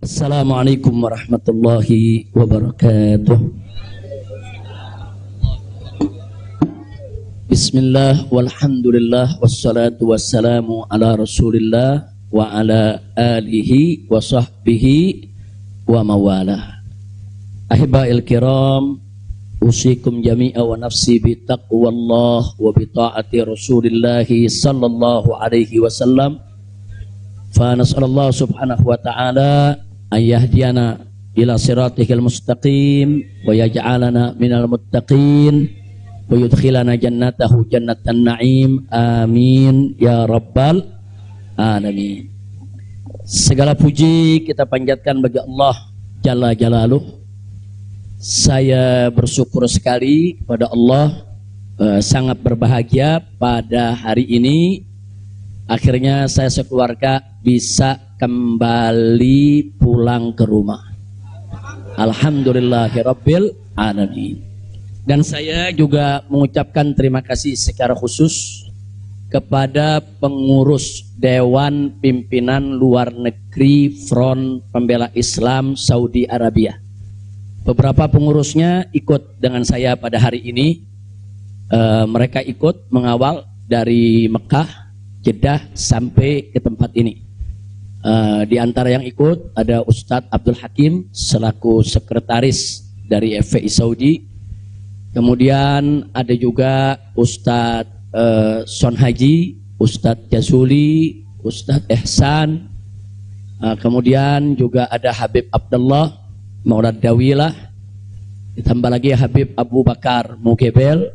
Assalamualaikum warahmatullahi wabarakatuh. Bismillah walhamdulillah wassalatu wassalamu ala rasulillah wa ala alihi wa sahbihi wa mawalah. Ahiba'il kiram, usikum jami'a wa nafsi bi taqwallah wa bi ta'ati rasulillahi sallallahu alaihi wasallam. Fa nas'alallah subhanahu wa ta'ala an yahdiyana ila siratihil mustaqim wa yaj'alana minal muttaqin wa yudkhilana jannatahu jannatan na'im, amin ya rabbal alamin. Segala puji kita panjatkan bagi Allah Jalla Jalaluh. Saya bersyukur sekali kepada Allah, sangat berbahagia pada hari ini akhirnya saya sekeluarga bisa kembali pulang ke rumah. Alhamdulillahirabbil alamin. Dan saya juga mengucapkan terima kasih secara khusus kepada pengurus Dewan Pimpinan Luar Negeri Front Pembela Islam Saudi Arabia. Beberapa pengurusnya ikut dengan saya pada hari ini. Mereka ikut mengawal dari Mekah, Jeddah sampai ke tempat ini. Di antara yang ikut ada Ustadz Abdul Hakim selaku sekretaris dari FPI Saudi. Kemudian ada juga Ustadz Son Haji, Ustadz Jazuli, Ustadz Ehsan. Kemudian juga ada Habib Abdullah Maulad Dawilah. Ditambah lagi Habib Abu Bakar Mugebel.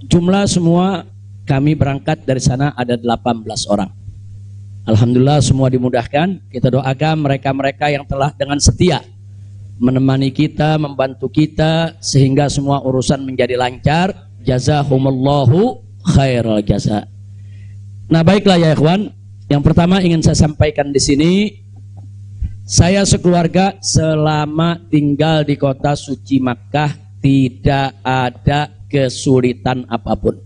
Jumlah semua kami berangkat dari sana ada 18 orang. Alhamdulillah semua dimudahkan. Kita doakan mereka-mereka yang telah dengan setia menemani kita, membantu kita sehingga semua urusan menjadi lancar. Jazahumullahu khairal jaza. Nah, baiklah ya ikhwan. Yang pertama ingin saya sampaikan di sini, saya sekeluarga selama tinggal di kota suci Makkah tidak ada kesulitan apapun.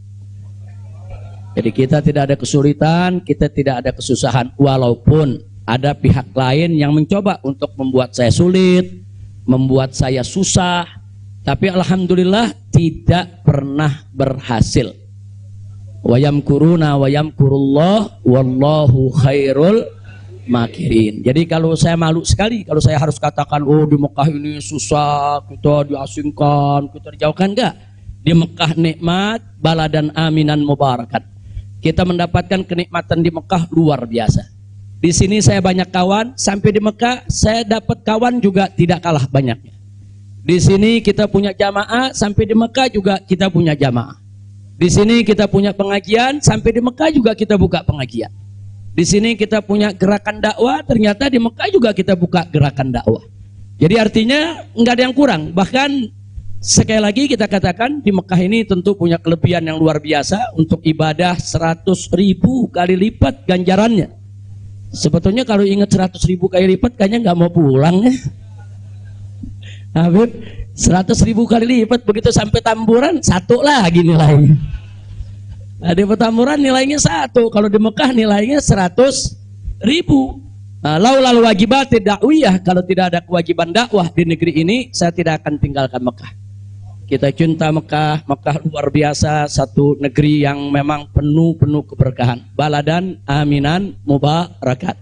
Jadi kita tidak ada kesulitan, kita tidak ada kesusahan. Walaupun ada pihak lain yang mencoba untuk membuat saya sulit, membuat saya susah, tapi alhamdulillah tidak pernah berhasil. Wa yamkuruna wa yamkurullah wallahu khairul makirin. Jadi kalau saya malu sekali kalau saya harus katakan, oh di Mekah ini susah, kita diasingkan, kita dijauhkan. Enggak. Di Mekah nikmat, baladan aminan mubarakat. Kita mendapatkan kenikmatan di Mekah luar biasa. Di sini saya banyak kawan, sampai di Mekah saya dapat kawan juga tidak kalah banyaknya. Di sini kita punya jamaah, sampai di Mekah juga kita punya jamaah. Di sini kita punya pengajian, sampai di Mekah juga kita buka pengajian. Di sini kita punya gerakan dakwah, ternyata di Mekah juga kita buka gerakan dakwah. Jadi artinya nggak ada yang kurang. Bahkan sekali lagi kita katakan di Mekah ini tentu punya kelebihan yang luar biasa untuk ibadah 100.000 kali lipat ganjarannya. Sebetulnya kalau ingat 100.000 kali lipat kayaknya nggak mau pulang ya. Habib 100.000 kali lipat begitu sampai Tamburan satu lagi nilainya. Nah, di Petamburan nilainya 1, kalau di Mekah nilainya 100.000. Laulal wajibat dakwiyah, kalau tidak ada kewajiban dakwah di negeri ini saya tidak akan tinggalkan Mekah. Kita cinta Mekah, Mekah luar biasa, satu negeri yang memang penuh keberkahan. Baladan aminan mubarakat.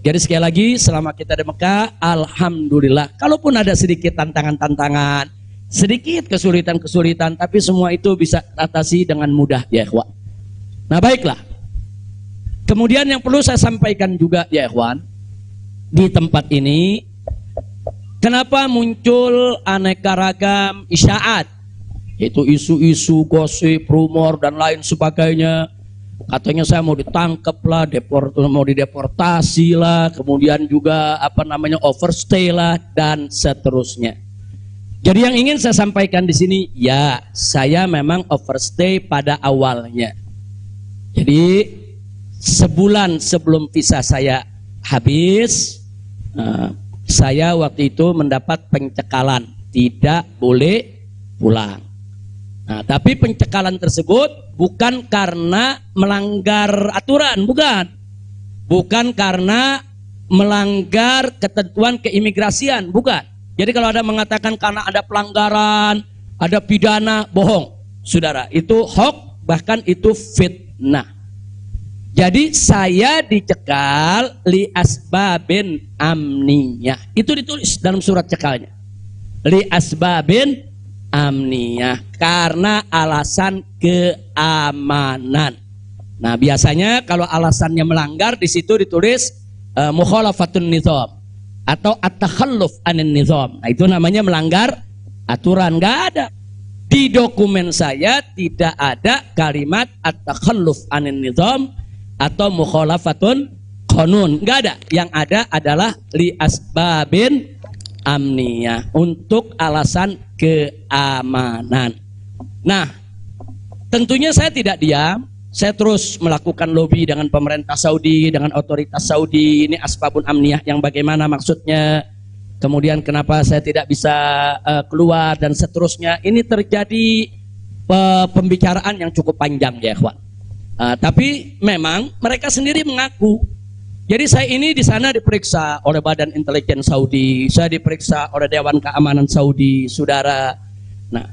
Jadi sekali lagi selama kita di Mekah, alhamdulillah. Kalaupun ada sedikit tantangan-tantangan, sedikit kesulitan-kesulitan, tapi semua itu bisa atasi dengan mudah ya ikhwan. Nah baiklah. Kemudian yang perlu saya sampaikan juga ya ikhwan, di tempat ini kenapa muncul aneka ragam isyaat, yaitu isu-isu, gosip, rumor dan lain sebagainya. Katanya saya mau ditangkap lah, mau dideportasi lah, kemudian juga overstay lah dan seterusnya. Jadi yang ingin saya sampaikan di sini, ya saya memang overstay pada awalnya. Jadi sebulan sebelum visa saya habis, saya waktu itu mendapat pencekalan, tidak boleh pulang. Nah, tapi pencekalan tersebut bukan karena melanggar aturan, bukan. bukan karena melanggar ketentuan keimigrasian, bukan. Jadi kalau ada mengatakan karena ada pelanggaran, ada pidana, bohong. Saudara, itu hoax, bahkan itu fitnah. Jadi saya dicekal li asbabin amniyah. Itu ditulis dalam surat cekalnya. Li asbabin amniyah, karena alasan keamanan. Nah, biasanya kalau alasannya melanggar di situ ditulis mukhalafatun nizam atau at-takhalluf anin nizam. Nah, itu namanya melanggar aturan. Nggak ada di dokumen saya, tidak ada kalimat at-takhalluf anin nizam atau mukhalafatun qanun. Nggak ada. Yang ada adalah li asbabin amniyah, untuk alasan keamanan. Nah, tentunya saya tidak diam. Saya terus melakukan lobby dengan pemerintah Saudi, dengan otoritas Saudi. Ini asbabun amniyah yang bagaimana maksudnya, kemudian kenapa saya tidak bisa keluar, dan seterusnya. Ini terjadi pembicaraan yang cukup panjang ya ikhwan. Tapi memang mereka sendiri mengaku. Jadi saya ini di sana diperiksa oleh Badan Intelijen Saudi, saya diperiksa oleh Dewan Keamanan Saudi, saudara. Nah,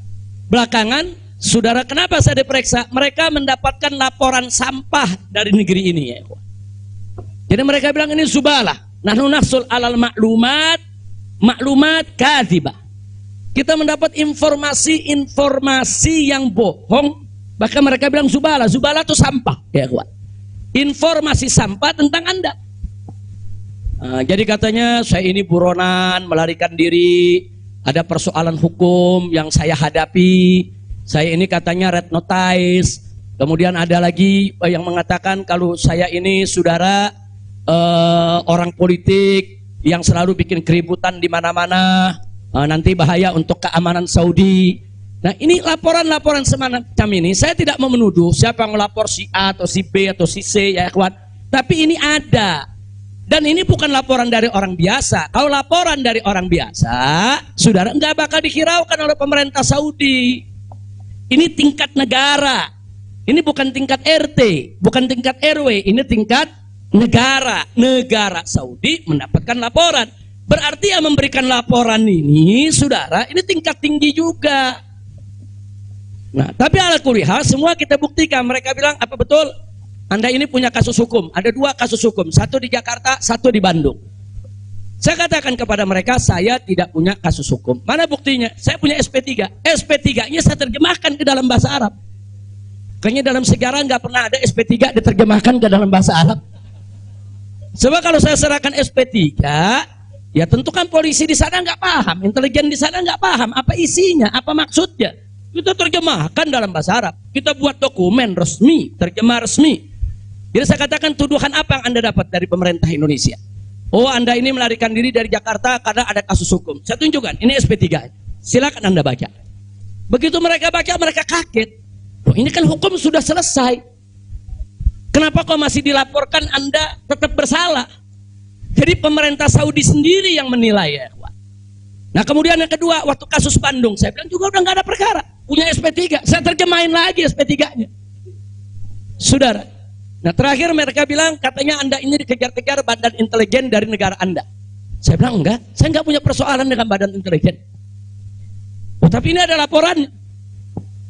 belakangan, saudara, kenapa saya diperiksa? Mereka mendapatkan laporan sampah dari negeri ini ya. Jadi mereka bilang ini zubalah. Nahnu nahsul alal maklumat kadzibah. Kita mendapat informasi yang bohong. Bahkan mereka bilang zubalah. Zubalah itu sampah ya kawan. Informasi sampah tentang Anda. Jadi katanya saya ini buronan, melarikan diri, ada persoalan hukum yang saya hadapi. Saya ini katanya red notice. Kemudian ada lagi yang mengatakan kalau saya ini saudara orang politik yang selalu bikin keributan di mana-mana, nanti bahaya untuk keamanan Saudi. Nah, ini laporan-laporan semacam ini. Saya tidak mau menuduh siapa yang melapor, si A atau si B atau si C ya kawan. Tapi ini ada. Dan ini bukan laporan dari orang biasa. Kalau laporan dari orang biasa, saudara, nggak bakal dihiraukan oleh pemerintah Saudi. Ini tingkat negara. Ini bukan tingkat RT, bukan tingkat RW, ini tingkat negara. Negara Saudi mendapatkan laporan. Berarti yang memberikan laporan ini, saudara, ini tingkat tinggi juga. Nah, tapi ala kulli hal semua kita buktikan. Mereka bilang, apa betul? Anda ini punya kasus hukum. Ada 2 kasus hukum, satu di Jakarta, satu di Bandung. Saya katakan kepada mereka, saya tidak punya kasus hukum. Mana buktinya? Saya punya SP3. SP3-nya saya terjemahkan ke dalam bahasa Arab. Kayaknya dalam sejarah nggak pernah ada SP3 diterjemahkan ke dalam bahasa Arab. Sebab kalau saya serahkan SP3, ya tentu kan polisi di sana nggak paham, intelijen di sana nggak paham apa isinya, apa maksudnya. Kita terjemahkan dalam bahasa Arab. Kita buat dokumen resmi, terjemah resmi. Jadi saya katakan, tuduhan apa yang Anda dapat dari pemerintah Indonesia? Oh, Anda ini melarikan diri dari Jakarta karena ada kasus hukum. Saya tunjukkan, ini SP3. Silakan Anda baca. Begitu mereka baca, mereka kaget. Oh, ini kan hukum sudah selesai. Kenapa kok masih dilaporkan Anda tetap bersalah? Jadi pemerintah Saudi sendiri yang menilai ya. Nah, kemudian yang kedua, waktu kasus Bandung, saya bilang juga udah nggak ada perkara. Punya SP3, saya terjemahin lagi SP3-nya. Saudara. Nah, terakhir mereka bilang katanya Anda ini dikejar-kejar badan intelijen dari negara Anda. Saya bilang enggak, saya nggak punya persoalan dengan badan intelijen. Oh, tapi ini ada laporannya.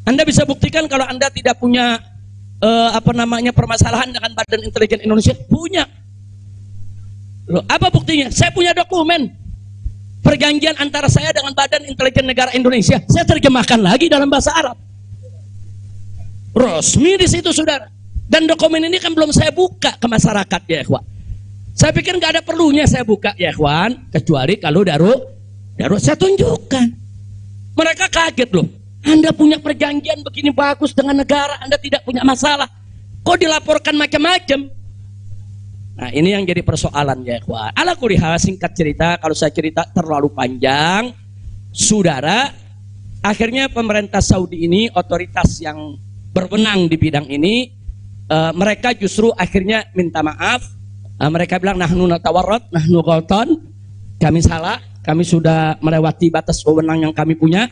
Anda bisa buktikan kalau Anda tidak punya permasalahan dengan badan intelijen Indonesia. Punya. Loh, apa buktinya? Saya punya dokumen perjanjian antara saya dengan badan intelijen negara Indonesia. Saya terjemahkan lagi dalam bahasa Arab. Resmi di situ, saudara. Dan dokumen ini kan belum saya buka ke masyarakat ya ikhwan. Saya pikir nggak ada perlunya saya buka ya ikhwan, kecuali kalau darurat saya tunjukkan. Mereka kaget loh. Anda punya perjanjian begini bagus dengan negara, Anda tidak punya masalah. Kok dilaporkan macam-macam? Nah, ini yang jadi persoalan ya ikhwan. Ala kulli hal, singkat cerita, kalau saya cerita terlalu panjang, saudara, akhirnya pemerintah Saudi ini, otoritas yang berwenang di bidang ini, mereka justru akhirnya minta maaf. Mereka bilang nahnu natawarrat, nahnu ghaltan, kami salah, kami sudah melewati batas wewenang yang kami punya.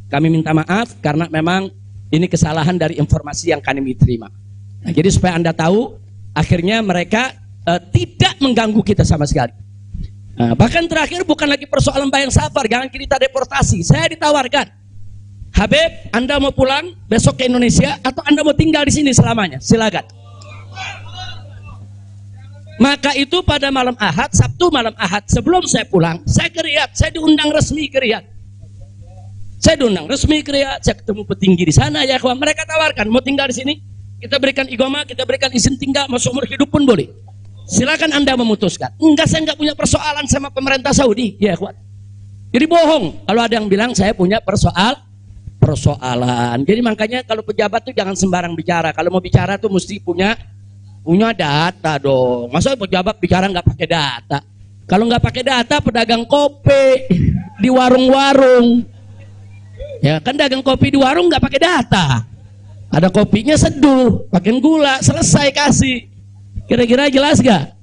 Kami minta maaf karena memang ini kesalahan dari informasi yang kami terima. Nah, jadi supaya Anda tahu, akhirnya mereka tidak mengganggu kita sama sekali. Bahkan terakhir bukan lagi persoalan bayang safar, jangan kita deportasi. Saya ditawarkan, Habib, Anda mau pulang besok ke Indonesia atau Anda mau tinggal di sini selamanya? Silakan. Maka itu pada malam Ahad, Sabtu malam Ahad, sebelum saya pulang, saya ke Riyadh, saya diundang resmi ke Riyadh. Saya diundang resmi ke Riyadh, saya ketemu petinggi di sana ya kawan. Mereka tawarkan, mau tinggal di sini, kita berikan iqamah, kita berikan izin tinggal, mau seumur hidup pun boleh. Silakan Anda memutuskan. Enggak, saya enggak punya persoalan sama pemerintah Saudi, ya kawan. Jadi bohong kalau ada yang bilang saya punya persoalan. Jadi makanya kalau pejabat tuh jangan sembarang bicara. Kalau mau bicara tuh mesti punya data dong. Masa pejabat bicara nggak pakai data? Kalau nggak pakai data, pedagang kopi di warung-warung, ya kan dagang kopi di warung nggak pakai data. Ada kopinya seduh, pakai gula, selesai kasih. Kira-kira jelas gak?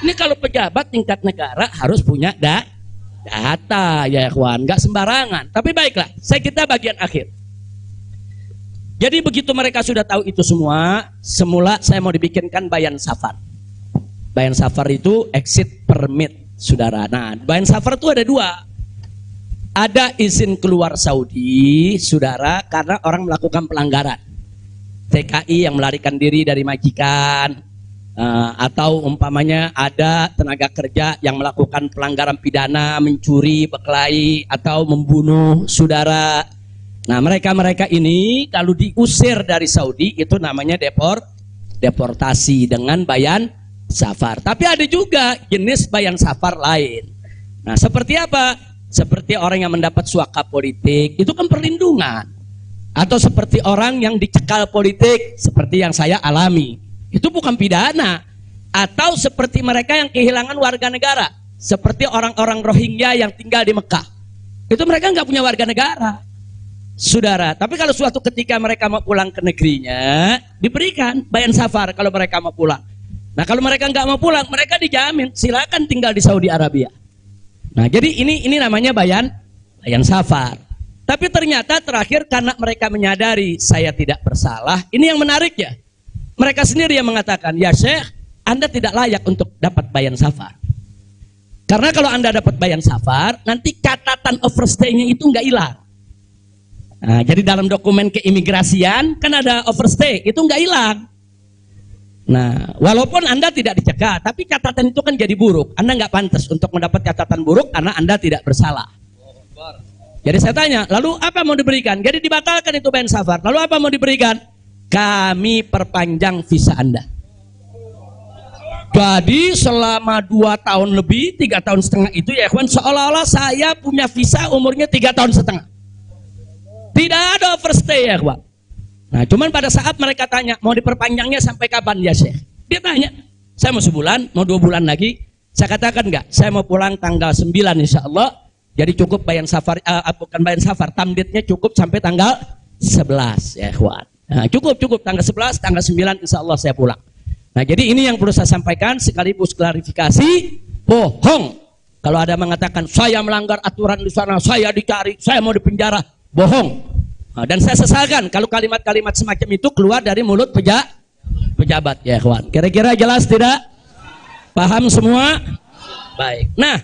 Ini kalau pejabat tingkat negara harus punya data ya kawan, nggak sembarangan. Tapi baiklah, kita bagian akhir. Jadi begitu mereka sudah tahu itu semua, semula saya mau dibikinkan bayan safar. Bayan safar itu exit permit, saudara. Nah, bayan safar itu ada dua. Ada izin keluar Saudi, saudara, karena orang melakukan pelanggaran. TKI yang melarikan diri dari majikan, atau umpamanya ada tenaga kerja yang melakukan pelanggaran pidana, mencuri, berkelahi, atau membunuh saudara. Nah, mereka ini kalau diusir dari Saudi itu namanya deportasi dengan bayan safar. Tapi ada juga jenis bayan safar lain. Nah, seperti apa? Seperti orang yang mendapat suaka politik, itu kan perlindungan. Atau seperti orang yang dicekal politik, seperti yang saya alami. Itu bukan pidana. Atau seperti mereka yang kehilangan warga negara, seperti orang-orang Rohingya yang tinggal di Mekah. Itu mereka nggak punya warga negara, saudara. Tapi kalau suatu ketika mereka mau pulang ke negerinya, diberikan bayan safar kalau mereka mau pulang. Nah, kalau mereka nggak mau pulang, mereka dijamin silakan tinggal di Saudi Arabia. Nah, jadi ini namanya bayan safar. Tapi ternyata terakhir karena mereka menyadari saya tidak bersalah, ini yang menarik ya. Mereka sendiri yang mengatakan, ya Syekh, Anda tidak layak untuk dapat bayan safar. Karena kalau Anda dapat bayan safar, nanti catatan overstay-nya itu nggak hilang. Nah, jadi dalam dokumen keimigrasian kan ada overstay, itu nggak hilang. Nah, walaupun Anda tidak dicegah, tapi catatan itu kan jadi buruk. Anda nggak pantas untuk mendapat catatan buruk karena Anda tidak bersalah. Jadi saya tanya, lalu apa mau diberikan? Jadi dibatalkan itu bayan safar. Lalu apa mau diberikan? Kami perpanjang visa Anda. Jadi selama 2 tahun lebih, 3 tahun setengah itu ya kawan, seolah-olah saya punya visa umurnya 3 tahun setengah. Tidak ada overstay ya kawan. Nah, cuman pada saat mereka tanya, mau diperpanjangnya sampai kapan ya Syekh? Dia tanya, saya mau sebulan, mau 2 bulan lagi. Saya katakan enggak, saya mau pulang tanggal 9 insya Allah. Jadi cukup bayan safar, bukan bayan safar, tamdidnya cukup sampai tanggal 11 ya kawan. Nah, cukup tanggal 11, tanggal 9 insya Allah saya pulang. Nah, jadi ini yang perlu saya sampaikan sekaligus klarifikasi, bohong. Kalau ada mengatakan saya melanggar aturan di sana, saya dicari, saya mau dipenjara, bohong. Nah, dan saya sesalkan kalau kalimat-kalimat semacam itu keluar dari mulut pejabat ya kawan. Kira-kira jelas tidak? Paham semua? Baik. Nah,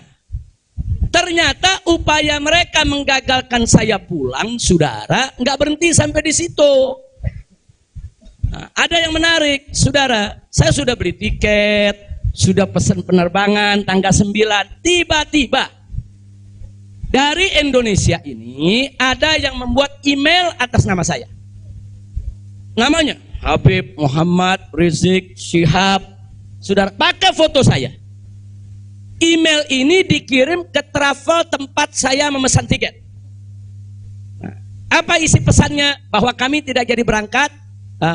ternyata upaya mereka menggagalkan saya pulang, saudara, nggak berhenti sampai di situ. Nah, ada yang menarik, saudara. Saya sudah beli tiket, sudah pesan penerbangan tanggal 9. Tiba-tiba dari Indonesia ini ada yang membuat email atas nama saya. Namanya Habib Muhammad Rizik Syihab. Saudara, pakai foto saya. Email ini dikirim ke travel tempat saya memesan tiket. Nah, apa isi pesannya? Bahwa kami tidak jadi berangkat.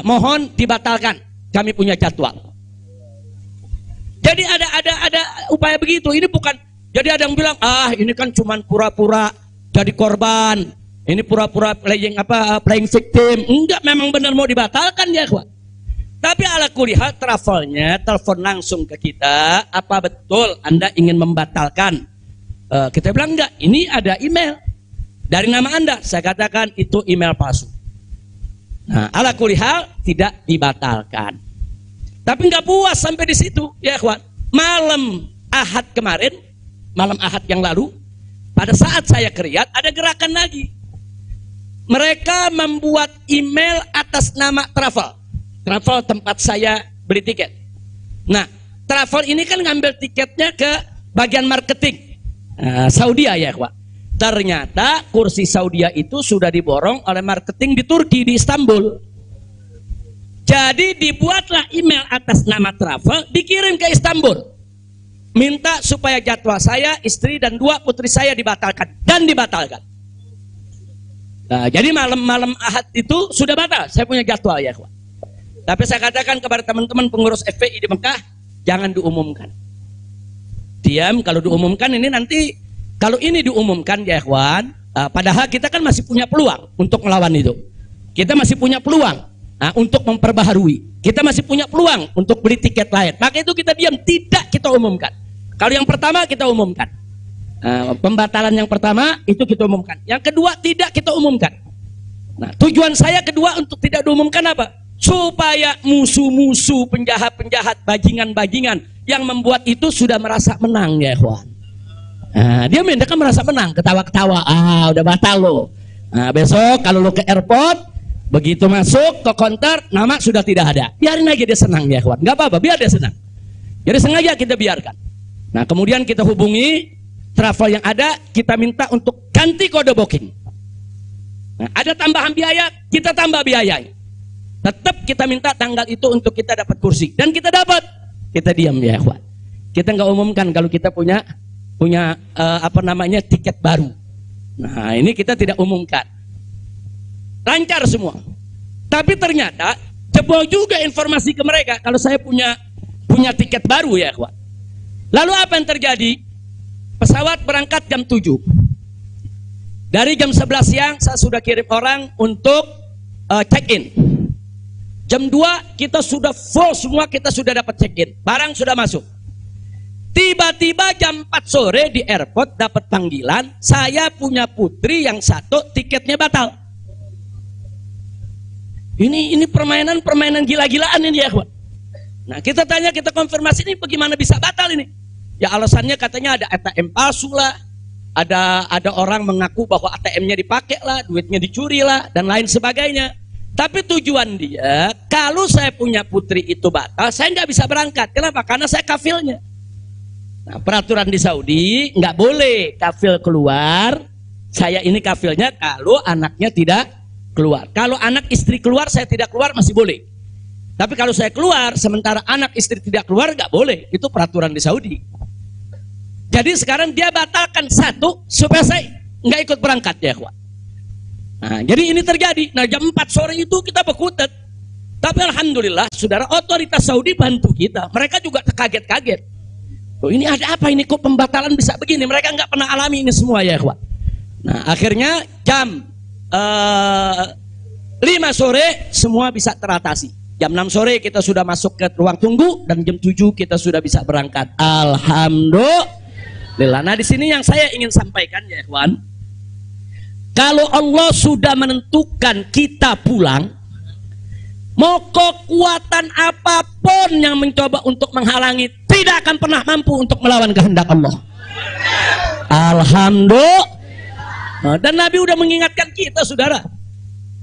Mohon dibatalkan, kami punya jadwal. Jadi ada upaya begitu. Ini bukan, jadi ada yang bilang, ini kan cuman pura-pura jadi korban, ini pura-pura playing victim. Enggak, memang benar mau dibatalkan ya kawan. Tapi ala kulihal travelnya telepon langsung ke kita, apa betul Anda ingin membatalkan? Kita bilang enggak, ini ada email dari nama Anda. Saya katakan itu email palsu. Nah, ala kulihal tidak dibatalkan. Tapi nggak puas sampai di situ, ya ikhwan. Malam Ahad kemarin, malam Ahad yang lalu, pada saat saya ke Riyadh, ada gerakan lagi. Mereka membuat email atas nama travel. Travel tempat saya beli tiket. Nah, travel ini kan ngambil tiketnya ke bagian marketing. Saudi ya ikhwan. Ternyata kursi Saudi itu sudah diborong oleh marketing di Turki, di Istanbul. Jadi dibuatlah email atas nama travel, dikirim ke Istanbul. Minta supaya jadwal saya, istri dan 2 putri saya dibatalkan. Dan dibatalkan. Nah, jadi malam-malam Ahad itu sudah batal. Saya punya jadwal ya ikhwan. Tapi saya katakan kepada teman-teman pengurus FPI di Mekah, jangan diumumkan. Diam, kalau diumumkan ini nanti, kalau ini diumumkan ya ikhwan, padahal kita kan masih punya peluang untuk melawan itu. Kita masih punya peluang. Untuk memperbaharui, kita masih punya peluang untuk beli tiket lain. Maka itu kita diam, tidak kita umumkan. Kalau yang pertama kita umumkan, pembatalan yang pertama itu kita umumkan. Yang kedua tidak kita umumkan. Nah, tujuan saya kedua untuk tidak diumumkan apa? Supaya musuh-musuh, penjahat-penjahat, bajingan-bajingan yang membuat itu sudah merasa menang ya ikhwan. Dia mereka merasa menang, ketawa-ketawa. Udah batal lo. Besok kalau lo ke airport, begitu masuk ke counter, nama sudah tidak ada. Biarin aja dia senang ya kawan. Gak apa-apa, biar dia senang. Jadi sengaja kita biarkan. Nah, kemudian kita hubungi travel yang ada, kita minta untuk ganti kode booking. Nah, ada tambahan biaya, kita tambah biaya. Tetap kita minta tanggal itu untuk kita dapat kursi. Dan kita dapat. Kita diam ya kawan. Kita nggak umumkan kalau kita punya tiket baru. Nah, ini kita tidak umumkan. Lancar semua. Tapi ternyata jebol juga informasi ke mereka kalau saya punya tiket baru ya kawan. Lalu apa yang terjadi? Pesawat berangkat jam 7. Dari jam 11 siang saya sudah kirim orang untuk check-in. Jam 2 kita sudah full semua, kita sudah dapat check-in. Barang sudah masuk. Tiba-tiba jam 4 sore di airport dapat panggilan, saya punya putri yang satu tiketnya batal. Ini permainan gila-gilaan ini ya kawan. Nah, kita tanya, kita konfirmasi ini bagaimana bisa batal ini? Ya alasannya katanya ada ATM palsu lah, ada orang mengaku bahwa ATM-nya dipakai lah, duitnya dicuri lah, dan lain sebagainya. Tapi tujuan dia, kalau saya punya putri itu batal, saya nggak bisa berangkat. Kenapa? Karena saya kafilnya. Nah, peraturan di Saudi nggak boleh kafil keluar. Saya ini kafilnya kalau anaknya tidak keluar. Kalau anak istri keluar, saya tidak keluar masih boleh. Tapi kalau saya keluar, sementara anak istri tidak keluar, nggak boleh. Itu peraturan di Saudi. Jadi sekarang dia batalkan satu supaya saya nggak ikut berangkat ya kawan. Nah, jadi ini terjadi. Nah, jam 4 sore itu kita berkutat. Tapi alhamdulillah, saudara, otoritas Saudi bantu kita. Mereka juga terkaget-kaget. Oh, ini ada apa ini, kok pembatalan bisa begini? Mereka nggak pernah alami ini semua ya kawan. Nah, akhirnya jam 5 sore semua bisa teratasi. Jam 6 sore kita sudah masuk ke ruang tunggu dan jam 7 kita sudah bisa berangkat. Alhamdulillah. Nah, di sini yang saya ingin sampaikan ya kawan, kalau Allah sudah menentukan kita pulang, mau kekuatan apapun yang mencoba untuk menghalangi tidak akan pernah mampu untuk melawan kehendak Allah. Alhamdulillah. Nah, dan Nabi sudah mengingatkan kita saudara.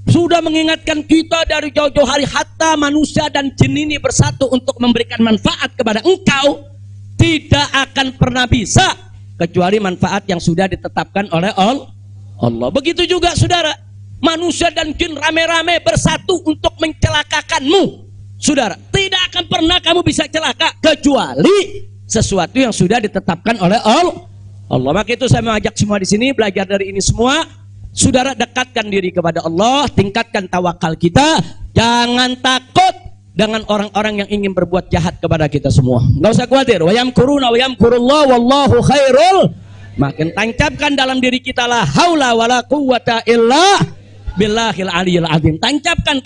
Sudah mengingatkan kita dari jauh-jauh hari, hatta manusia dan jin ini bersatu untuk memberikan manfaat kepada engkau, tidak akan pernah bisa kecuali manfaat yang sudah ditetapkan oleh Allah. Begitu juga saudara, manusia dan jin rame-rame bersatu untuk mencelakakanmu. Saudara, tidak akan pernah kamu bisa celaka kecuali sesuatu yang sudah ditetapkan oleh Allah. Maka itu saya mengajak semua di sini belajar dari ini semua. Saudara, dekatkan diri kepada Allah, tingkatkan tawakal kita, jangan takut dengan orang-orang yang ingin berbuat jahat kepada kita semua. Enggak usah khawatir. Wa yamkuruna wa yamkurullah wallahu khairul. Makin tancapkan dalam diri kita la haula wala quwwata illa billahil aliyil azim. Tancapkan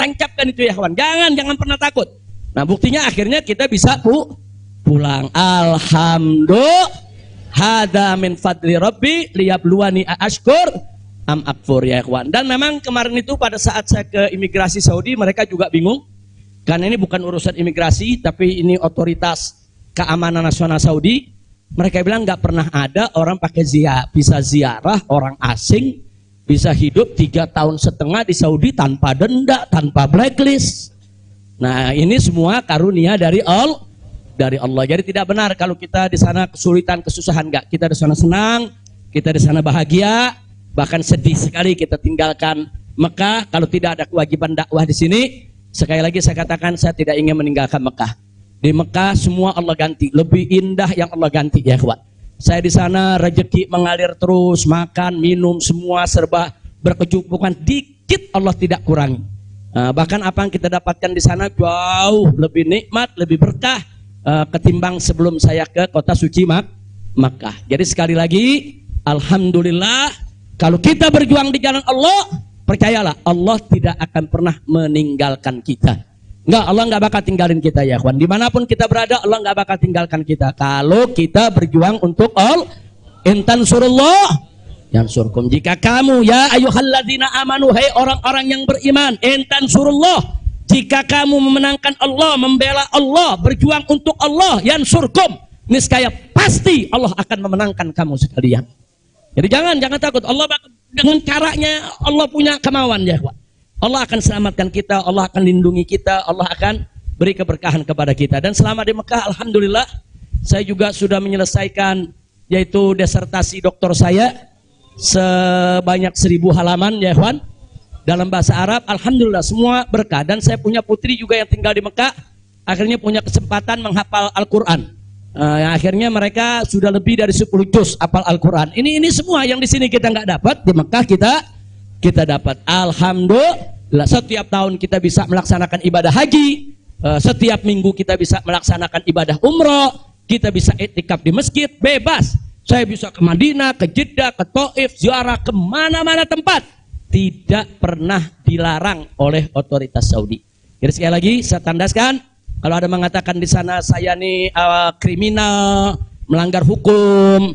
itu ya kawan. Jangan pernah takut. Nah, buktinya akhirnya kita bisa pulang. Alhamdulillah. Hada min fadli rabbi liyabluwani ashkur am akfur ya kawan. Dan memang kemarin itu pada saat saya ke imigrasi Saudi, mereka juga bingung. karena ini bukan urusan imigrasi, tapi ini otoritas keamanan nasional Saudi. Mereka bilang nggak pernah ada orang pakai bisa ziarah orang asing, bisa hidup 3,5 tahun di Saudi tanpa denda, tanpa blacklist. Nah, ini semua karunia dari Allah. Jadi tidak benar kalau kita di sana kesulitan, kesusahan, enggak. Kita di sana senang, kita di sana bahagia, bahkan sedih sekali kita tinggalkan Mekah kalau tidak ada kewajiban dakwah di sini. Sekali lagi saya katakan, saya tidak ingin meninggalkan Mekah. Di Mekah semua Allah ganti, lebih indah yang Allah ganti ya kawan. Saya di sana rezeki mengalir terus, makan, minum semua serba berkecukupan, dikit Allah tidak kurangi. Bahkan apa yang kita dapatkan di sana jauh lebih nikmat, lebih berkah ketimbang sebelum saya ke kota suci Makkah. Jadi sekali lagi, alhamdulillah, kalau kita berjuang di jalan Allah, percayalah Allah tidak akan pernah meninggalkan kita. Enggak, Allah enggak bakal tinggalin kita ya kawan. Dimanapun kita berada, Allah enggak bakal tinggalkan kita. Kalau kita berjuang untuk Allah, intan surullah yang surkum. Jika kamu ya ayyuhalladzina amanu, hai orang-orang yang beriman, intan surullah, jika kamu memenangkan Allah, membela Allah, berjuang untuk Allah, yang surkum, niscaya pasti Allah akan memenangkan kamu sekalian. Jadi jangan takut. Allah dengan caranya Allah punya kemauan ya. Allah akan selamatkan kita, Allah akan lindungi kita, Allah akan beri keberkahan kepada kita. Dan selama di Mekah, alhamdulillah, saya juga sudah menyelesaikan yaitu disertasi doktor saya sebanyak 1000 halaman ya kawan. Dalam bahasa Arab, alhamdulillah semua berkah. Dan saya punya putri juga yang tinggal di Mekah, akhirnya punya kesempatan menghafal Al-Quran. Akhirnya mereka sudah lebih dari 10 juz hafal Al-Quran. Ini semua yang di sini kita nggak dapat, di Mekah kita dapat. Alhamdulillah, setiap tahun kita bisa melaksanakan ibadah haji, setiap minggu kita bisa melaksanakan ibadah umroh, kita bisa iktikaf di masjid bebas. Saya bisa ke Madinah, ke Jeddah, ke Taif, ziarah kemana-mana tempat. Tidak pernah dilarang oleh otoritas Saudi. Jadi sekali lagi saya tandaskan, kalau ada mengatakan di sana saya nih kriminal, melanggar hukum,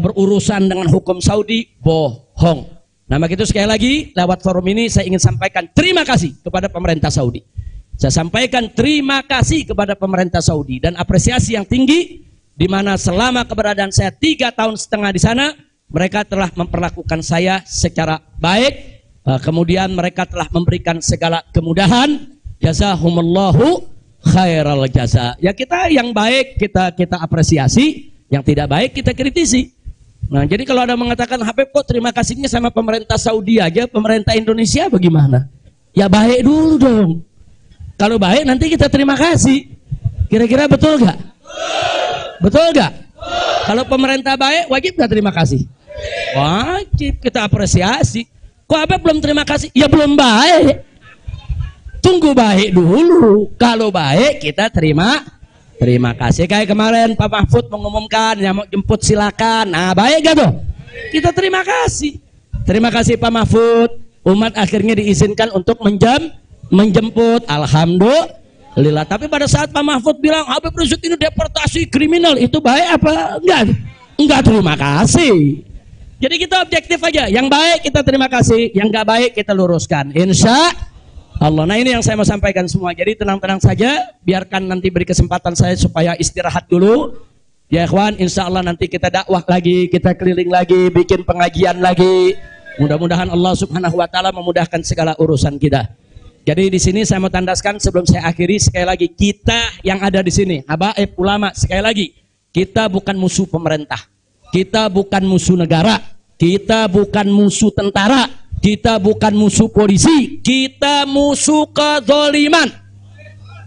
berurusan dengan hukum Saudi, bohong. Nah begitu sekali lagi lewat forum ini saya ingin sampaikan terima kasih kepada pemerintah Saudi. Saya sampaikan terima kasih kepada pemerintah Saudi dan apresiasi yang tinggi, di mana selama keberadaan saya 3,5 tahun di sana, mereka telah memperlakukan saya secara baik, kemudian mereka telah memberikan segala kemudahan. Jazahumullahu khairal jaza. Ya kita yang baik kita apresiasi, yang tidak baik kita kritisi. Nah jadi kalau ada mengatakan Habib kok terima kasihnya sama pemerintah Saudi aja, pemerintah Indonesia bagaimana? Ya baik dulu dong. Kalau baik nanti kita terima kasih. Kira-kira betul gak? Betul gak? Kalau pemerintah baik wajib gak terima kasih? Wajib kita apresiasi. Kok Habib belum terima kasih? Ya belum baik. Tunggu baik dulu. Kalau baik kita terima kasih. Kayak kemarin Pak Mahfud mengumumkan yang mau jemput silakan. Nah baik gak tuh? Kita terima kasih. Terima kasih Pak Mahfud. Umat akhirnya diizinkan untuk menjemput. Alhamdulillah. Tapi pada saat Pak Mahfud bilang Habib Rizik ini deportasi kriminal, itu baik apa? Enggak terima kasih. Jadi kita objektif aja. Yang baik kita terima kasih, yang nggak baik kita luruskan. Insya Allah. Nah ini yang saya mau sampaikan semua. Jadi tenang-tenang saja. Biarkan nanti beri kesempatan saya supaya istirahat dulu. Ya ikhwan, insya Allah nanti kita dakwah lagi, kita keliling lagi, bikin pengajian lagi. Mudah-mudahan Allah Subhanahu Wa Taala memudahkan segala urusan kita. Jadi di sini saya mau tandaskan sebelum saya akhiri, sekali lagi kita yang ada di sini, habaib ulama, sekali lagi kita bukan musuh pemerintah. Kita bukan musuh negara, kita bukan musuh tentara, kita bukan musuh polisi, kita musuh kezaliman,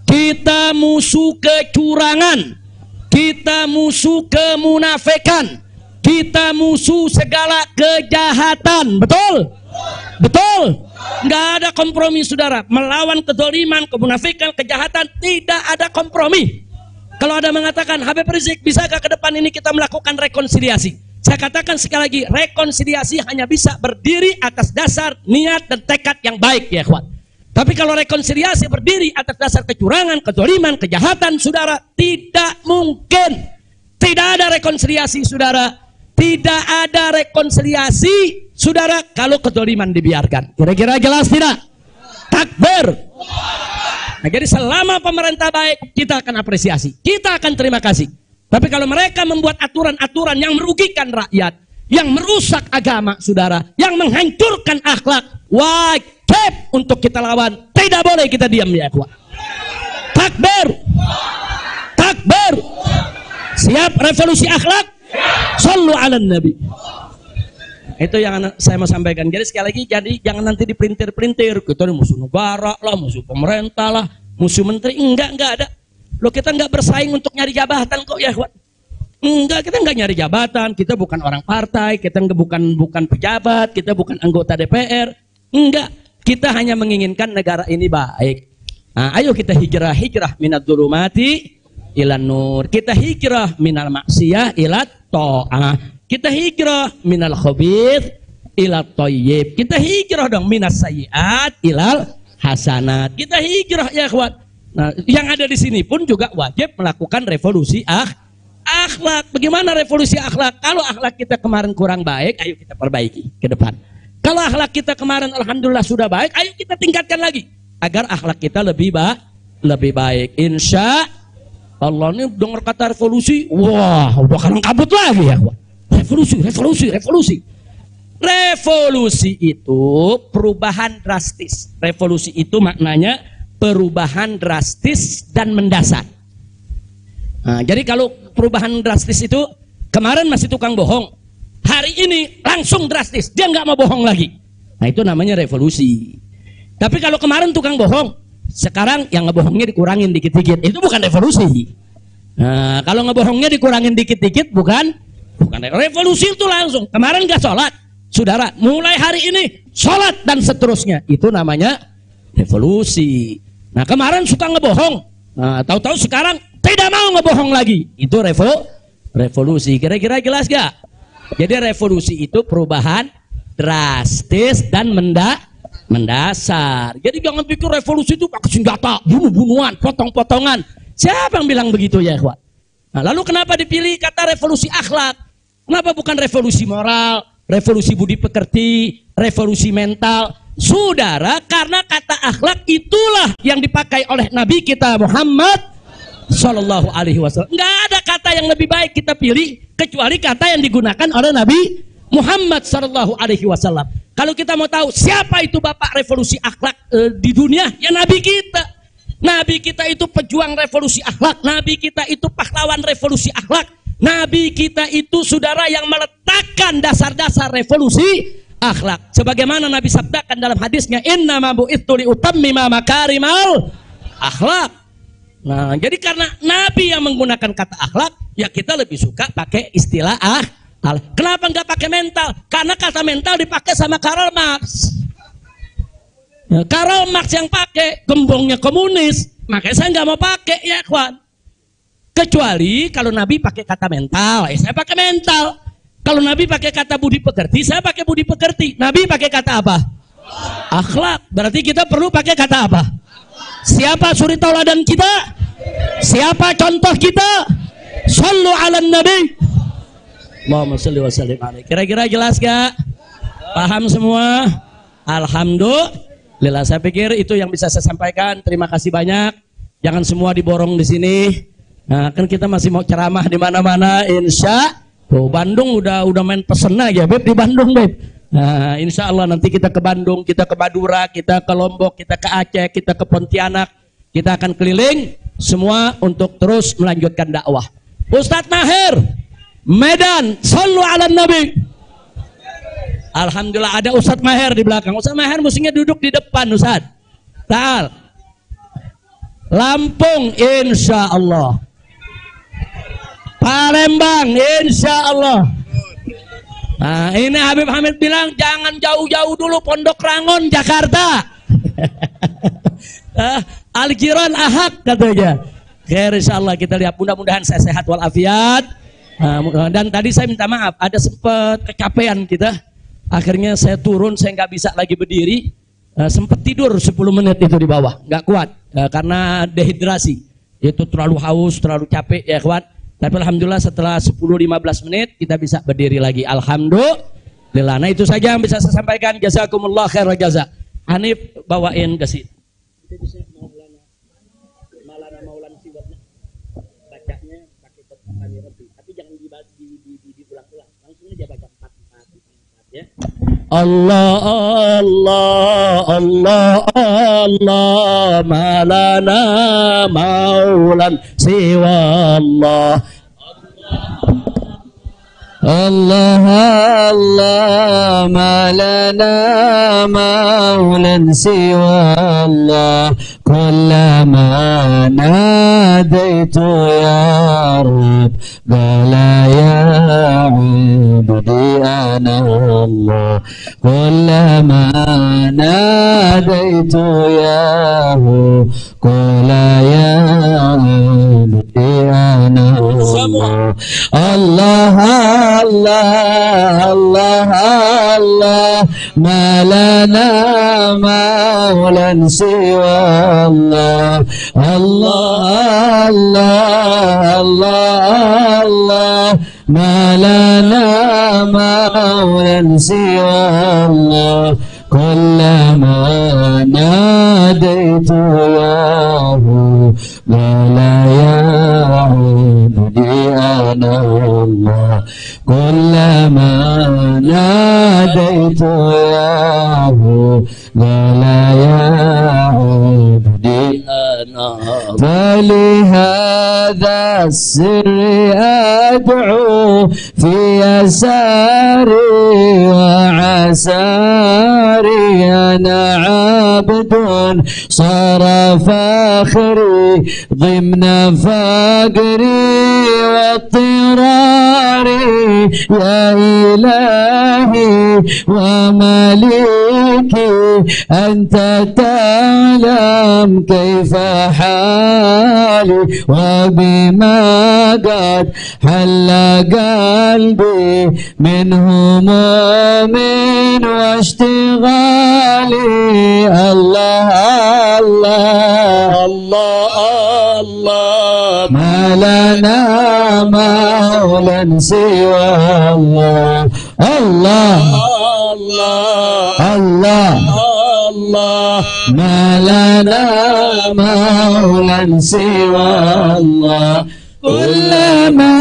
kita musuh kecurangan, kita musuh kemunafikan, kita musuh segala kejahatan. Betul? Betul? Nggak ada kompromi saudara. Melawan kezaliman, kemunafikan, kejahatan, tidak ada kompromi. Kalau ada mengatakan Habib Rizik, bisakah ke depan ini kita melakukan rekonsiliasi? Saya katakan sekali lagi, rekonsiliasi hanya bisa berdiri atas dasar niat dan tekad yang baik ya kawan. Tapi kalau rekonsiliasi berdiri atas dasar kecurangan, kezaliman, kejahatan, saudara, tidak mungkin. Tidak ada rekonsiliasi saudara. Tidak ada rekonsiliasi saudara kalau kezaliman dibiarkan. Kira-kira jelas tidak? Takbir. Nah, jadi selama pemerintah baik, kita akan apresiasi, kita akan terima kasih. Tapi kalau mereka membuat aturan-aturan yang merugikan rakyat, yang merusak agama, saudara, yang menghancurkan akhlak, wajib untuk kita lawan. Tidak boleh kita diam, ya ikhwan. Takbir, takbir. Siap revolusi akhlak? Sallu ala nabi. Itu yang saya mau sampaikan. Jadi sekali lagi, jadi jangan nanti dipelintir-pelintir. Kita ini musuh negara lah, musuh pemerintah lah, musuh menteri. Enggak ada. Loh, kita enggak bersaing untuk nyari jabatan kok, ya ikhwan. Enggak, kita enggak nyari jabatan. Kita bukan orang partai, kita bukan pejabat, kita bukan anggota DPR. Enggak, kita hanya menginginkan negara ini baik. Nah, ayo kita hijrah minad dzulumati ilan nur. Kita hijrah minal maksiyah ilat ta'ah. Kita hijrah minal khabith ilat thayyib. Kita hijrah dong minas sayyiat ilal hasanat. Kita hijrah, ya ikhwan. Nah, yang ada di sini pun juga wajib melakukan revolusi akhlak. Bagaimana revolusi akhlak? Kalau akhlak kita kemarin kurang baik, ayo kita perbaiki ke depan. Kalau akhlak kita kemarin alhamdulillah sudah baik, ayo kita tingkatkan lagi agar akhlak kita lebih baik. Insya Allah. Ini dengar kata revolusi, wah bakalan kabut lagi, ya. Revolusi. Revolusi itu perubahan drastis. Revolusi itu maknanya perubahan drastis dan mendasar. Nah, jadi kalau perubahan drastis itu kemarin masih tukang bohong, hari ini langsung drastis, dia nggak mau bohong lagi. Nah, itu namanya revolusi. Tapi kalau kemarin tukang bohong, sekarang yang ngebohongnya dikurangin dikit-dikit, itu bukan revolusi. Nah, kalau ngebohongnya dikurangin dikit-dikit bukan revolusi. Itu langsung. Kemarin nggak sholat, saudara, mulai hari ini sholat dan seterusnya, itu namanya revolusi. Nah, kemarin suka ngebohong, nah, tahu-tahu sekarang tidak mau ngebohong lagi, itu revolusi. Kira-kira jelas gak? Jadi revolusi itu perubahan drastis dan mendasar. Jadi jangan pikir revolusi itu pakai senjata, bunuh-bunuhan, potong-potongan. Siapa yang bilang begitu, ya ikhwan? Nah, lalu kenapa dipilih kata revolusi akhlak? Kenapa bukan revolusi moral, revolusi budi pekerti, revolusi mental? Saudara, karena kata akhlak itulah yang dipakai oleh Nabi kita Muhammad Sallallahu Alaihi Wasallam. Nggak ada kata yang lebih baik kita pilih kecuali kata yang digunakan oleh Nabi Muhammad Sallallahu Alaihi Wasallam. Kalau kita mau tahu siapa itu bapak revolusi akhlak di dunia, ya Nabi kita. Nabi kita itu pejuang revolusi akhlak. Nabi kita itu pahlawan revolusi akhlak. Nabi kita itu saudara yang meletakkan dasar-dasar revolusi akhlak. Sebagaimana Nabi sabdakan dalam hadisnya, innama bu'itsu liutammima makarimal akhlak. Nah, jadi karena Nabi yang menggunakan kata akhlak, ya kita lebih suka pakai istilah Kenapa nggak pakai mental? Karena kata mental dipakai sama Karl Marx. Ya, Karl Marx yang pakai, gembongnya komunis, makanya saya nggak mau pakai, ya kawan. Kecuali kalau Nabi pakai kata mental, saya pakai mental. Kalau Nabi pakai kata budi pekerti, saya pakai budi pekerti. Nabi pakai kata apa? Akhlak. Berarti kita perlu pakai kata apa? Siapa suri tauladan kita? Siapa contoh kita? Sallu ala nabi. Muhammad sallallahu alaihi wasallam. Kira-kira jelas gak? Paham semua? Alhamdulillah. Saya pikir itu yang bisa saya sampaikan. Terima kasih banyak. Jangan semua diborong di sini. Nah, kan kita masih mau ceramah di mana-mana, insya. Oh, Bandung udah main pesen aja, Beb, di Bandung, Beb. Nah, insya Allah nanti kita ke Bandung, kita ke Madura, kita ke Lombok, kita ke Aceh, kita ke Pontianak. Kita akan keliling semua untuk terus melanjutkan dakwah. Ustadz Maher, Medan, sallu ala nabi. Alhamdulillah ada Ustadz Maher di belakang. Ustadz Maher mestinya duduk di depan, Ustadz. Ta'al. Lampung, insya Allah. Palembang, insya Allah. Nah, ini Habib Hamid bilang jangan jauh-jauh dulu, Pondok Rangon, Jakarta. Al-Jiran Ahad katanya. Khair, insya Allah kita lihat, mudah-mudahan saya sehat walafiat. Dan tadi saya minta maaf, ada sempat kecapean kita. Akhirnya saya turun, saya nggak bisa lagi berdiri. Sempat tidur 10 menit itu di bawah, nggak kuat karena dehidrasi. Itu terlalu haus, terlalu capek, ya kawan. Tapi alhamdulillah setelah 10-15 menit kita bisa berdiri lagi. Alhamdulillah. Nah, itu saja yang bisa saya sampaikan. Jazakumullah khairan jazak. Hanif bawain ke sini. tapi jangan diulang-ulang, langsung aja baca 4 ya. Allah Allah Allah Allah malana maulan siwa Allah. Allah Allah ma lana maulan siwa Allah kullama nadaitu ya Rabb qala ya abdi ana Allah kullama nadaitu ya Hu qala ya abdi ana Allah. Allah Allah Allah Allah ma lana maulan siwa Allah. Allah Allah Allah Allah ma lana maulan siwa Allah kullama nadaitu ya Hu qala ya abdi ana Allah kullama nadaitu ya Hu qala ya abdi ana فلهذا السر أدعو في يساري وعساري أنا عبد صار فاخري ضمن فقري واضطراري يا إلهي ومليكي أنت تعلم كيف حالي وبما قد حل قلبي من هموم واشتغالي. الله الله الله الله ما لنا مولا سوى الله. الله الله الله الله ما لنا مولا سوى الله كلما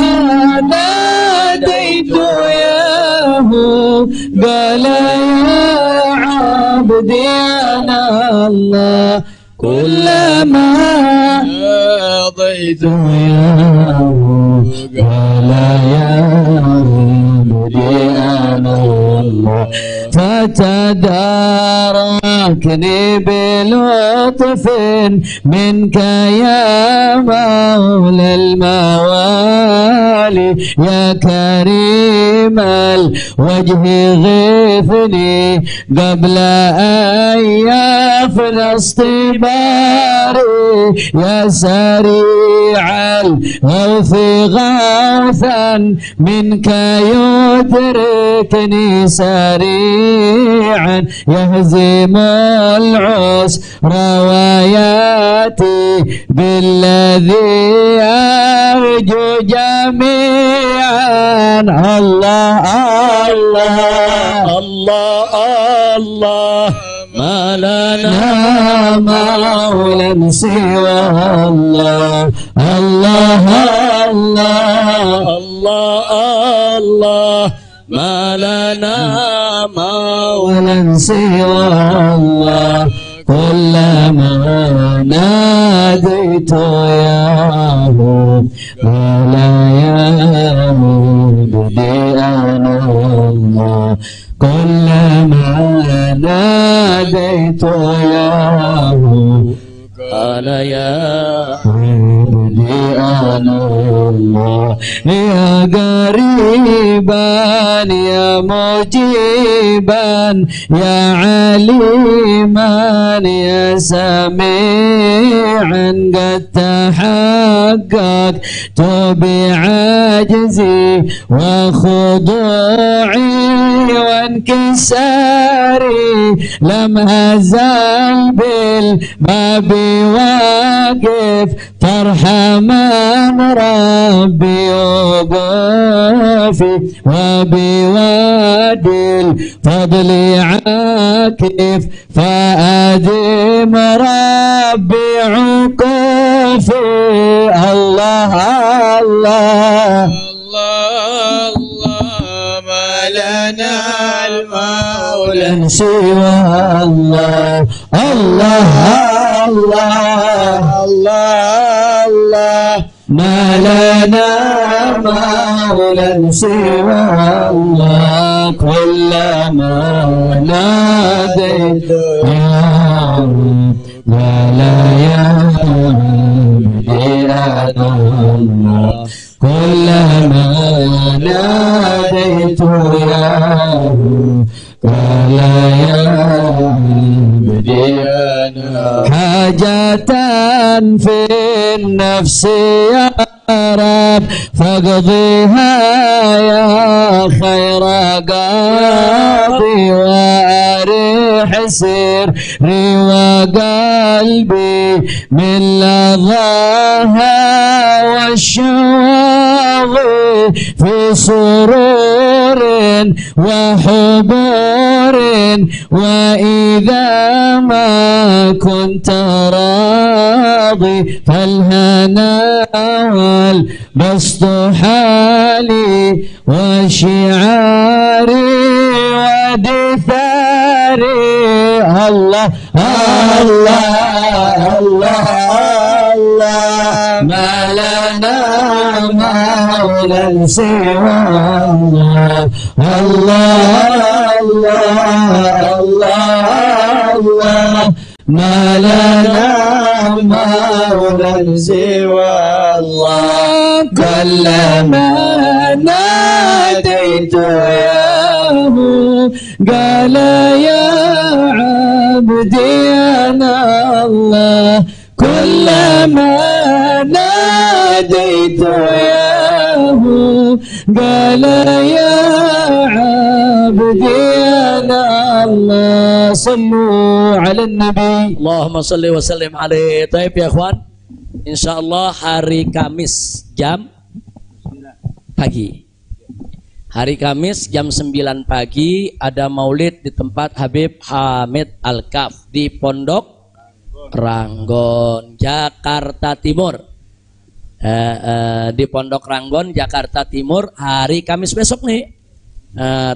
ناديت ياه قال يا عبدي أنا الله كلما ناديت ياه قال يا عبدي أنا الله فتداركني بلطف منك يا مولى الموالي يا كريم الوجه غثني قبل أن يفنى اصطباري يا سريع الغوث غوثا منك يدركني سريعا يهزم العسر وياتي بالذي أرجو جميعا. الله الله الله الله ما لنا مولا سوى الله. الله الله الله الله ما لنا مولا سوى الله كلما ناديت ياه قال يا عبدي أنا الله كلما ناديت ياه قال يا عبدي أنا الله يا قريبا يا مجيبا يا عليما يا سميعا قد تحققت بعجزي وخضوعي وانكساري لم أزل بالباب واقف فارحمن ربي وقافي وبوادي الفضل عاكف فأدم ربي عقوفي الله الله الله ما لنا المولى سوى الله الله الله الله ما لنا مولى سوى الله كلما ناديت يا رب ولا يهدي الله كلما ناديت يا رب ولا يهدي حاجة في النفس يا رب فاقضيها يا خير قاضي واريح سري وقلبي من لظاها والشواغي في سرور وحبور وإذا ما كنت راضي فالهنا والبسط حالي وشعاري ودثاري الله الله الله الله ما لنا مولى سوى الله الله الله الله ما لنا مولى سوى الله كلما ناديت ياه قال يا عبدي أنا الله كلما ناديت ياه قال يا عبدي أنا الله صلوا على النبي Allahumma salli wa sallim alaihi. Taib ya ikhwan, insyaallah hari Kamis jam pagi. Hari Kamis jam 9 pagi ada maulid di tempat Habib Hamid Al-Kaf di Pondok Ranggon, Jakarta Timur. Di Pondok Ranggon, Jakarta Timur, hari Kamis besok nih.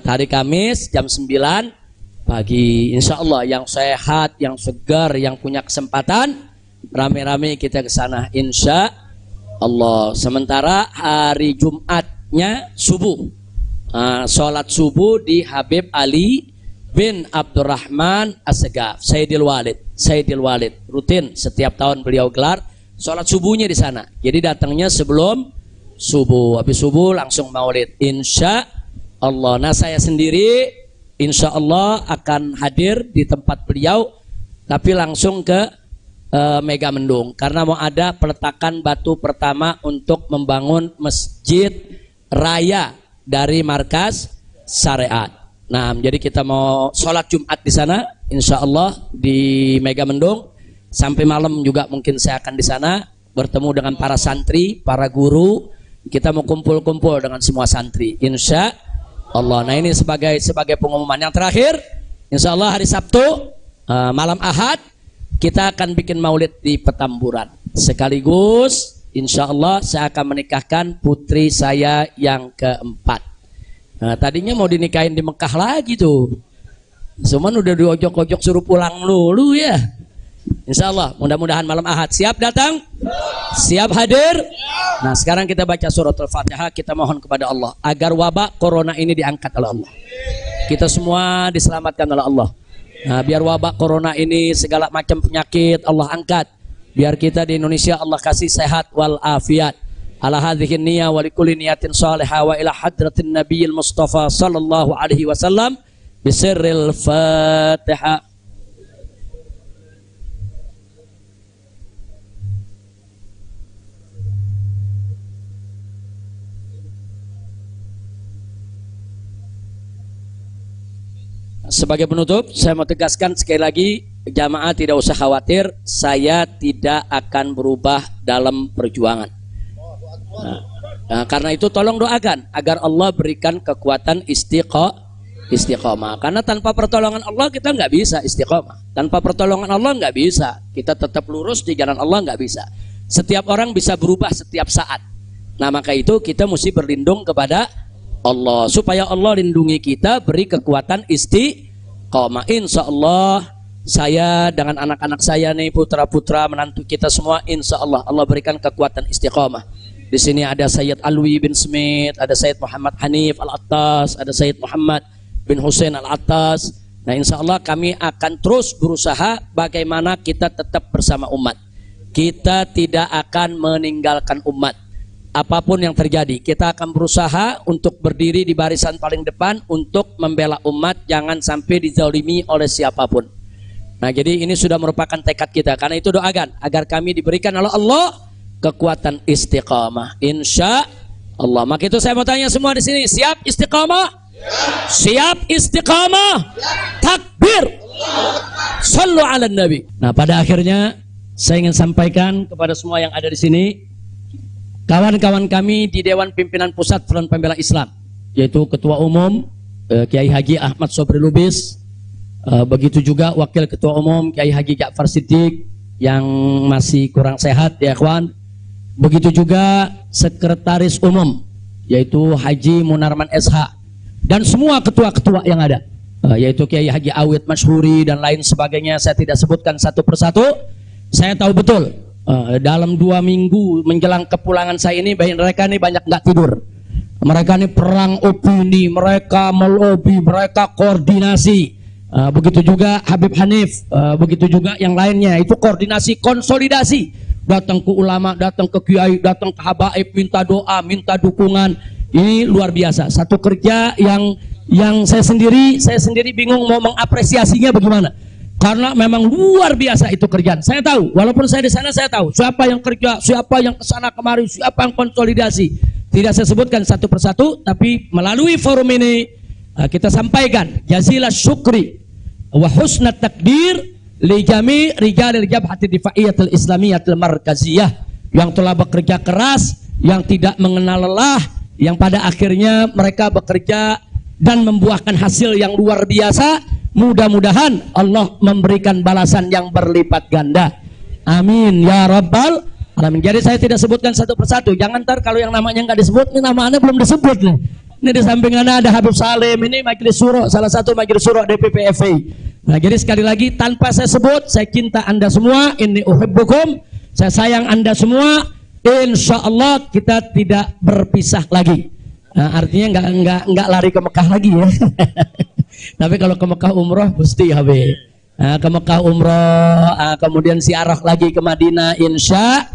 Hari Kamis jam 9 pagi, insya Allah yang sehat, yang segar, yang punya kesempatan rame-rame kita ke sana insya Allah. Sementara hari Jumatnya subuh, sholat subuh di Habib Ali bin Abdurrahman As-Segaf, Sayyidil Walid rutin setiap tahun beliau gelar sholat subuhnya di sana. Jadi datangnya sebelum subuh, habis subuh langsung maulid insya Allah. Nah saya sendiri insya Allah akan hadir di tempat beliau, tapi langsung ke Mega Mendung karena mau ada peletakan batu pertama untuk membangun masjid raya dari markas syariat. Nah, jadi kita mau sholat Jumat di sana, insya Allah di Mega Mendung sampai malam juga mungkin saya akan di sana bertemu dengan para santri, para guru. Kita mau kumpul-kumpul dengan semua santri, insya Allah. Nah ini sebagai pengumuman yang terakhir, insya Allah hari Sabtu malam Ahad kita akan bikin maulid di Petamburan. Sekaligus insya Allah saya akan menikahkan putri saya yang keempat. Nah, tadinya mau dinikahin di Mekah lagi tuh, cuman udah diojok-ojok suruh pulang dulu ya. Insya Allah mudah-mudahan malam Ahad. Siap datang? Siap hadir? Nah sekarang kita baca surat Al-Fatihah. Kita mohon kepada Allah agar wabak corona ini diangkat oleh Allah, kita semua diselamatkan oleh Allah. Nah, biar wabak corona ini segala macam penyakit Allah angkat, biar kita di Indonesia Allah kasih sehat wal afiat. Ala hadhihi niyah wa likulli niyatin salihah wa ila hadratin nabiyil mustafa sallallahu alaihi wasallam bisirril Fatihah. Sebagai penutup, saya mau tegaskan sekali lagi, jamaah tidak usah khawatir, saya tidak akan berubah dalam perjuangan. Karena itu tolong doakan agar Allah berikan kekuatan istiqomah. Karena tanpa pertolongan Allah kita nggak bisa istiqomah. Tanpa pertolongan Allah nggak bisa. Kita tetap lurus di jalan Allah nggak bisa. Setiap orang bisa berubah setiap saat. Nah maka itu kita mesti berlindung kepada Allah supaya Allah lindungi kita, beri kekuatan istiqomah. Insya Allah saya dengan anak-anak saya nih, putra-putra menantu kita semua, insya Allah Allah berikan kekuatan istiqomah. Di sini ada Sayyid Alwi bin Smith, ada Sayyid Muhammad Hanif Al-Attas, ada Sayyid Muhammad bin Hussein Al-Attas. Nah insya Allah kami akan terus berusaha bagaimana kita tetap bersama umat. Kita tidak akan meninggalkan umat. Apapun yang terjadi, kita akan berusaha untuk berdiri di barisan paling depan untuk membela umat, jangan sampai dizalimi oleh siapapun. Nah, jadi ini sudah merupakan tekad kita. Karena itu doakan agar kami diberikan oleh Allah kekuatan istiqamah. Insya Allah. Maka itu saya mau tanya semua di sini, siap istiqamah? Siap istiqamah? Takbir. Sallu ala Nabi. Nah, pada akhirnya saya ingin sampaikan kepada semua yang ada di sini, kawan-kawan kami di Dewan Pimpinan Pusat Front Pembela Islam, yaitu Ketua Umum Kiai Haji Ahmad Sobri Lubis, begitu juga Wakil Ketua Umum Kiai Haji Ja'far Siddiq yang masih kurang sehat ya kawan, begitu juga Sekretaris Umum yaitu Haji Munarman SH, dan semua ketua-ketua yang ada, yaitu Kiai Haji Awid Masyhuri dan lain sebagainya. Saya tidak sebutkan satu persatu. Saya tahu betul dalam 2 minggu menjelang kepulangan saya ini, mereka ini banyak nggak tidur. Mereka ini perang opini, mereka melobi, mereka koordinasi. Begitu juga Habib Hanif, begitu juga yang lainnya. Itu koordinasi, konsolidasi. Datang ke ulama, datang ke kiai, datang ke habaib, minta doa, minta dukungan. Ini luar biasa. Satu kerja yang saya sendiri bingung mau mengapresiasinya bagaimana. Karena memang luar biasa itu kerjaan. Saya tahu, walaupun saya di sana saya tahu siapa yang kerja, siapa yang kesana kemari, siapa yang konsolidasi. Tidak saya sebutkan satu persatu, tapi melalui forum ini kita sampaikan jazilah syukri wa husna takdir li jami' rijalil jabhati difaiyatil islamiyatil markaziyah yang telah bekerja keras, yang tidak mengenal lelah, yang pada akhirnya mereka bekerja dan membuahkan hasil yang luar biasa. Mudah-mudahan Allah memberikan balasan yang berlipat ganda. Amin ya rabbal alamin. Jadi saya tidak sebutkan satu persatu. Jangan ntar kalau yang namanya nggak disebut, ini namanya belum disebut nih. Ini di sampingnya ada Habib Salim, ini Majelis Syuro, salah satu Majelis Syuro DPP FI. Nah jadi sekali lagi tanpa saya sebut, saya cinta Anda semua. Inni uhibbukum, saya sayang Anda semua. Insya Allah kita tidak berpisah lagi. Nah, artinya nggak lari ke Mekah lagi ya. Tapi kalau ke Mekah umroh mesti Habib. Nah, ke Mekah umroh, kemudian ziarah lagi ke Madinah, insya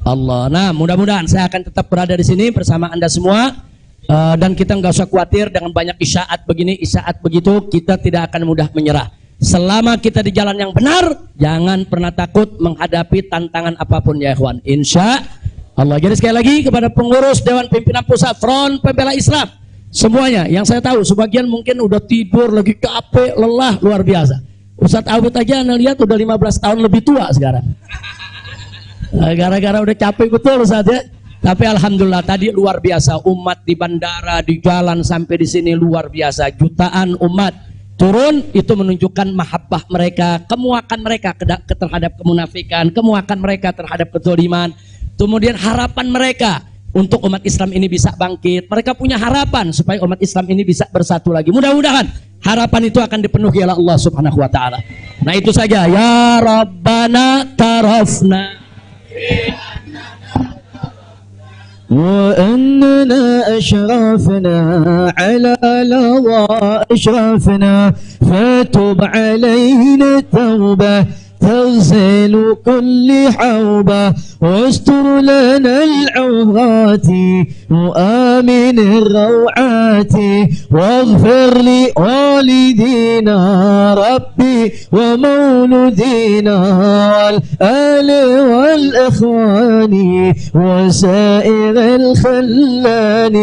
Allah. Nah, mudah-mudahan saya akan tetap berada di sini bersama Anda semua, dan kita nggak usah khawatir dengan banyak isyaat begini, isyaat begitu. Kita tidak akan mudah menyerah. Selama kita di jalan yang benar, jangan pernah takut menghadapi tantangan apapun ya ikhwan. Insya Allah. Jadi sekali lagi kepada pengurus Dewan Pimpinan Pusat Front Pembela Islam, semuanya, yang saya tahu sebagian mungkin udah tidur, lagi capek, lelah, luar biasa. Ustadz Awid aja Anda lihat udah 15 tahun lebih tua sekarang. Gara-gara udah capek betul Ustadz ya. Tapi alhamdulillah tadi luar biasa, umat di bandara, di jalan sampai di sini luar biasa. Jutaan umat turun, itu menunjukkan mahabbah mereka, kemuakan mereka terhadap kemunafikan, kemuakan mereka terhadap kezaliman. Kemudian harapan mereka untuk umat Islam ini bisa bangkit. Mereka punya harapan supaya umat Islam ini bisa bersatu lagi. Mudah-mudahan harapan itu akan dipenuhi oleh Allah Subhanahu wa taala. Nah, itu saja. Ya Rabbana tarafna wa annana ashrafna ala lawa ashrafna fatub alaina tawbah تغسل كل حوبة واستر لنا العورات وآمن الروعات واغفر لوالدينا ربي ومولودينا والآل والإخوان وسائر الخلان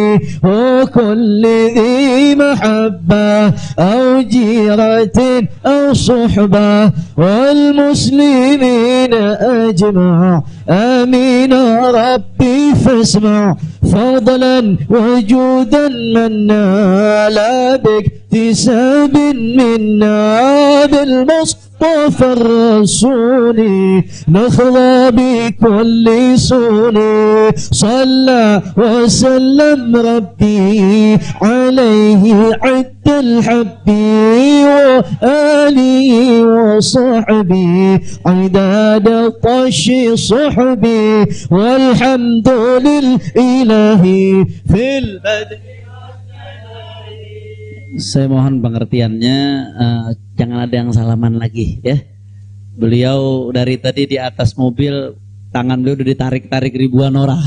وكل ذي محبة أو جيرة أو صحبة والمسلمين أجمع آمين ربي فاسمع فضلا وجودا منا لا باكتساب منا بالمصطفى الرسول نخضى بكل سون صلى وسلم ربي عليه عد الحب وآله وصحبه عداد طش صحبي والحمد لله في البدء. Saya mohon pengertiannya, jangan ada yang salaman lagi ya. Beliau dari tadi di atas mobil, tangan beliau udah ditarik-tarik ribuan orang.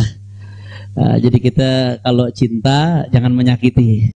Jadi kita kalau cinta jangan menyakiti.